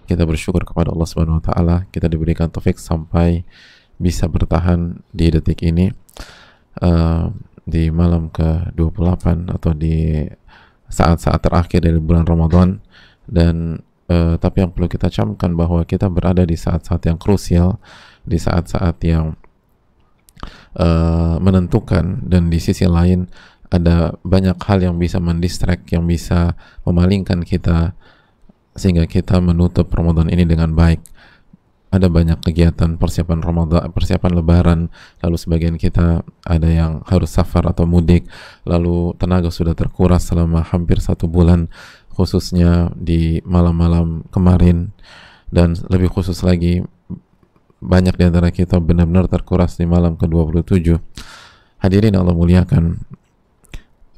Kita bersyukur kepada Allah Subhanahu wa taala, kita diberikan taufik sampai bisa bertahan di detik ini, di malam ke-28 atau di saat-saat terakhir dari bulan Ramadan. Dan tapi yang perlu kita camkan bahwa kita berada di saat-saat yang krusial, di saat-saat yang menentukan, dan di sisi lain ada banyak hal yang bisa mendistract, yang bisa memalingkan kita sehingga kita menutup Ramadan ini dengan baik. Ada banyak kegiatan persiapan Ramadan, persiapan Lebaran, lalu sebagian kita ada yang harus safar atau mudik, lalu tenaga sudah terkuras selama hampir 1 bulan, khususnya di malam-malam kemarin, dan lebih khusus lagi banyak di antara kita benar-benar terkuras di malam ke-27. Hadirin Allah muliakan,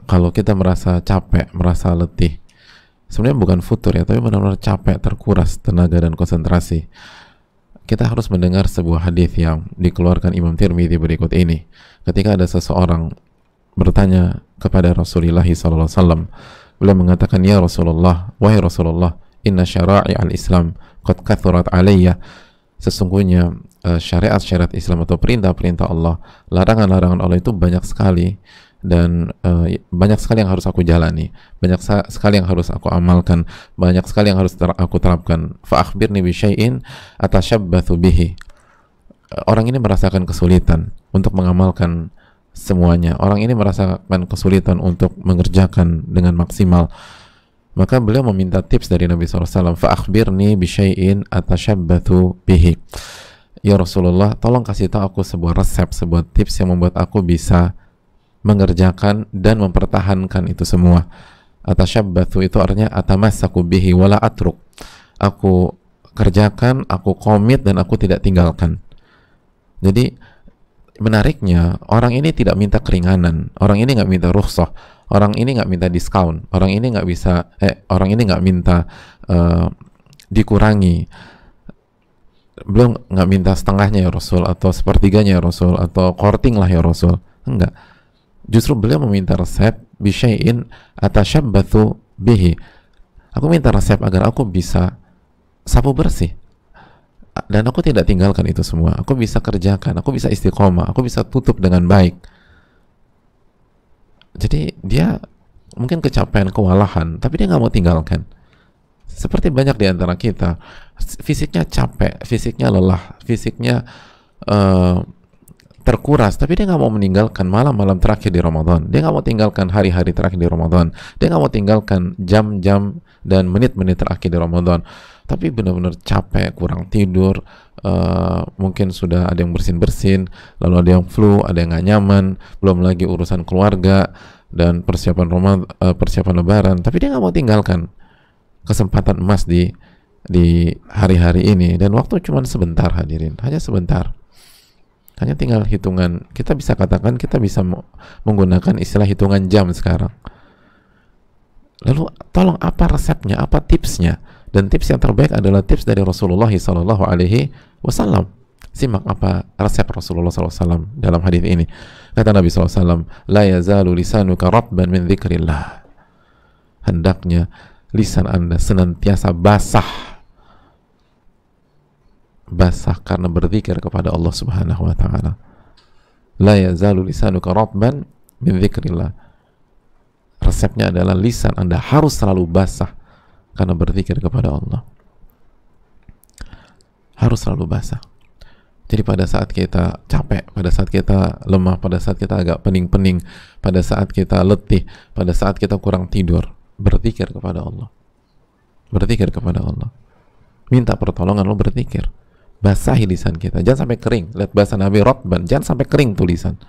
kalau kita merasa capek, merasa letih, sebenarnya bukan futur ya, tapi benar-benar capek, terkuras tenaga dan konsentrasi, kita harus mendengar sebuah hadis yang dikeluarkan Imam Tirmidzi berikut ini. Ketika ada seseorang bertanya kepada Rasulullah SAW, beliau mengatakan, "Ya Rasulullah, wahai Rasulullah, inna syara'i al-Islam qad kathurat alayya." Sesungguhnya syariat-syariat Islam atau perintah-perintah Allah, larangan-larangan Allah itu banyak sekali, dan banyak sekali yang harus aku jalani, banyak sekali yang harus aku amalkan, banyak sekali yang harus aku terapkan. Fa akhbirni bi syai'in atashabbathu bihi. Orang ini merasakan kesulitan untuk mengamalkan semuanya. Orang ini merasakan kesulitan untuk mengerjakan dengan maksimal. Maka beliau meminta tips dari Nabi SAW. Fa akhbirni bi syai'in atashabbathu bihi. Ya Rasulullah, tolong kasih tahu aku sebuah resep, sebuah tips yang membuat aku bisa mengerjakan dan mempertahankan itu semua. Atashabbathu itu artinya atamassaku bihi wala atruk. Aku kerjakan, aku komit, dan aku tidak tinggalkan. Jadi menariknya, orang ini tidak minta keringanan, orang ini nggak minta rukhsah, orang ini nggak minta diskon, orang ini nggak bisa, orang ini nggak minta dikurangi. Belum nggak minta setengahnya ya Rasul, atau sepertiganya ya Rasul, atau quarting lah ya Rasul. Enggak. Justru beliau meminta resep bisyai'in atashabbathu bihi. Aku minta resep agar aku bisa sapu bersih, dan aku tidak tinggalkan itu semua. Aku bisa kerjakan, aku bisa istiqomah, aku bisa tutup dengan baik. Jadi dia mungkin kecapean, kewalahan, tapi dia nggak mau tinggalkan. Seperti banyak di antara kita, fisiknya capek, fisiknya lelah, fisiknya terkuras, tapi dia nggak mau meninggalkan malam-malam terakhir di Ramadan. Dia nggak mau tinggalkan hari-hari terakhir di Ramadan. Dia nggak mau tinggalkan jam-jam dan menit-menit terakhir di Ramadan. Tapi benar-benar capek, kurang tidur, mungkin sudah ada yang bersin-bersin, lalu ada yang flu, ada yang nggak nyaman, belum lagi urusan keluarga dan persiapan Ramadan, persiapan Lebaran. Tapi dia nggak mau tinggalkan kesempatan emas di hari-hari ini. Dan waktu cuma sebentar, hadirin, hanya sebentar. Hanya tinggal hitungan, kita bisa katakan kita bisa menggunakan istilah hitungan jam sekarang. Lalu tolong apa resepnya, apa tipsnya? Dan tips yang terbaik adalah tips dari Rasulullah SAW. Simak apa resep Rasulullah SAW dalam hadis ini. Kata Nabi SAW, la yazalu lisanuka ratban min dzikrillah. Hendaknya lisan Anda senantiasa basah karena berzikir kepada Allah Subhanahu wa taala. La yazalu lisanuka ratban min dzikrillah. Resepnya adalah lisan Anda harus selalu basah karena berzikir kepada Allah. Harus selalu basah. Jadi pada saat kita capek, pada saat kita lemah, pada saat kita agak pening-pening, pada saat kita letih, pada saat kita kurang tidur, berzikir kepada Allah. Berzikir kepada Allah. Minta pertolongan, lo berzikir. Basahi lisan kita, jangan sampai kering. Lihat bahasa Nabi, rotban, jangan sampai kering tulisan.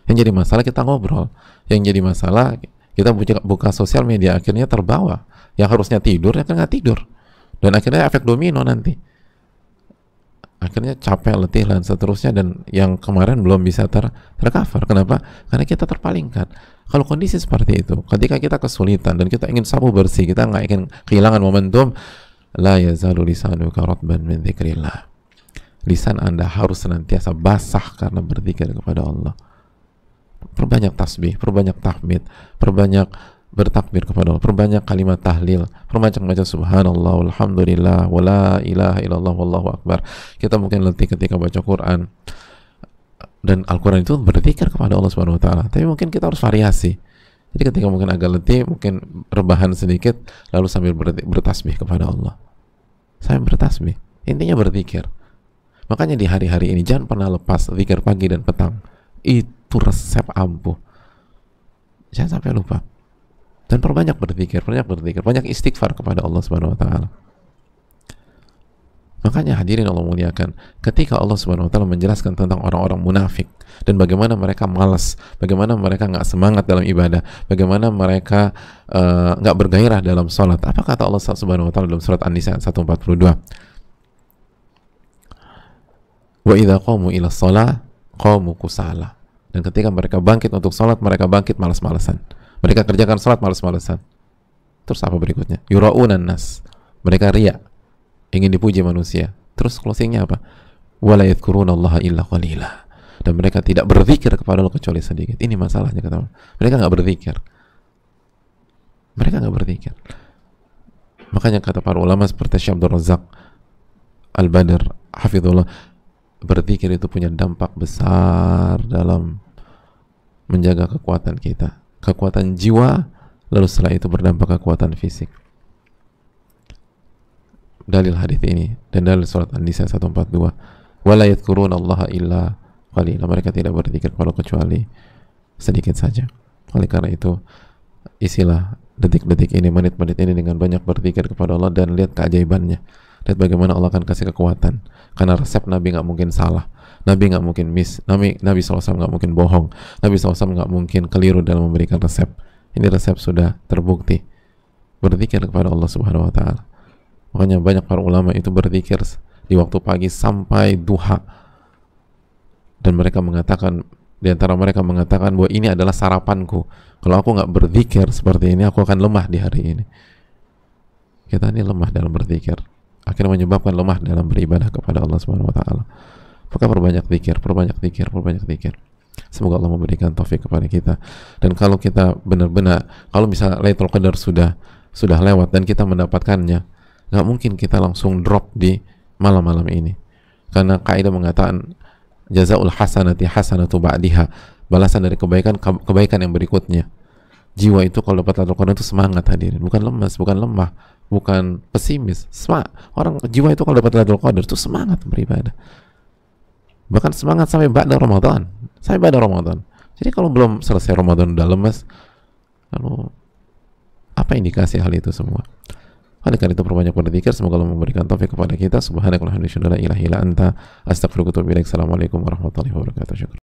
Yang jadi masalah kita ngobrol, yang jadi masalah kita buka sosial media, akhirnya terbawa. Yang harusnya tidur, ya kan nggak tidur, dan akhirnya efek domino nanti. Akhirnya capek, letih, dan seterusnya, dan yang kemarin belum bisa tercover. Kenapa? Karena kita terpalingkan. Kalau kondisi seperti itu, ketika kita kesulitan dan kita ingin sapu bersih, kita nggak ingin kehilangan momentum, la yazalu lisanuka ratban min dzikrillah. Lisan Anda harus senantiasa basah karena berzikir kepada Allah. Perbanyak tasbih, perbanyak tahmid, perbanyak bertakbir kepada Allah, perbanyak kalimat tahlil, perbanyak baca subhanallah, alhamdulillah, wala ilaha illallah, wallahu akbar. Kita mungkin letih ketika baca Quran, dan Al-Quran itu berzikir kepada Allah Subhanahu wa taala. Tapi mungkin kita harus variasi. Jadi ketika mungkin agak letih, mungkin rebahan sedikit, lalu sambil bertasbih kepada Allah. Saya bertasbih. Intinya berzikir. Makanya di hari-hari ini jangan pernah lepas zikir pagi dan petang. Itu resep ampuh. Jangan sampai lupa. Dan perbanyak berzikir, banyak istighfar kepada Allah Subhanahu wa taala. Makanya hadirin Allah muliakan, ketika Allah Subhanahu wa taala menjelaskan tentang orang-orang munafik dan bagaimana mereka malas, bagaimana mereka nggak semangat dalam ibadah, bagaimana mereka nggak bergairah dalam sholat, apa kata Allah Subhanahu wa taala dalam surat An-Nisa 142? Wa idza qamu ila shalah qamu kusala. Dan ketika mereka bangkit untuk sholat, mereka bangkit malas-malasan. Mereka kerjakan sholat malas-malasan. Terus apa berikutnya? Yura'unan nas. Mereka riya, ingin dipuji manusia. Terus closingnya apa? Wala yadhkurunallaha illa qalila. Dan mereka tidak berzikir kepada Allah kecuali sedikit. Ini masalahnya, kata Allah. Mereka nggak berzikir. Mereka nggak berzikir. Makanya kata para ulama seperti Syekh Abdul Razak Al-Badr hafizullah, berzikir itu punya dampak besar dalam menjaga kekuatan kita, kekuatan jiwa, lalu setelah itu berdampak kekuatan fisik. Dalil hadis ini dan dalil surat An-Nisa 142, wala yadhkurunallaha illa qalila. Mereka tidak berzikir kecuali sedikit saja. Oleh karena itu, isilah detik-detik ini, menit-menit ini dengan banyak berzikir kepada Allah dan lihat keajaibannya. Lihat bagaimana Allah akan kasih kekuatan. Karena resep Nabi nggak mungkin salah. Nabi nggak mungkin Nabi SAW nggak mungkin bohong. Nabi SAW nggak mungkin keliru dalam memberikan resep. Ini resep sudah terbukti. Berzikir kepada Allah Subhanahu wa taala. Makanya banyak para ulama itu berzikir di waktu pagi sampai duha. Dan mereka mengatakan, di antara mereka mengatakan bahwa ini adalah sarapanku. Kalau aku nggak berzikir seperti ini, aku akan lemah di hari ini. Kita ini lemah dalam berzikir, akhirnya menyebabkan lemah dalam beribadah kepada Allah Subhanahu wa taala. Maka perbanyak zikir, perbanyak zikir. Semoga Allah memberikan taufik kepada kita. Dan kalau kita benar-benar, kalau misalnya Lailatul Qadar sudah lewat dan kita mendapatkannya, nggak mungkin kita langsung drop di malam-malam ini. Karena kaidah mengatakan jazaul hasanati hasanatu ba'diha. Balasan dari kebaikan yang berikutnya. Jiwa itu kalau dapat Lailatul Qadar itu semangat, hadirin, bukan lemas, bukan lemah, bukan pesimis. Orang jiwa itu kalau dapat Lailatul Qadar itu semangat beribadah. Bahkan semangat sampai ba'da Ramadan. Jadi kalau belum selesai Ramadan udah lemas, lalu apa indikasi hal itu semua? Oleh karena itu perbanyak berzikir. Semoga Allah memberikan taufik kepada kita. Subhanakallahumma wa bihamdika, la ilaha illa anta, astaghfiruka wa atubu ilaik. Assalamualaikum warahmatullahi wabarakatuh.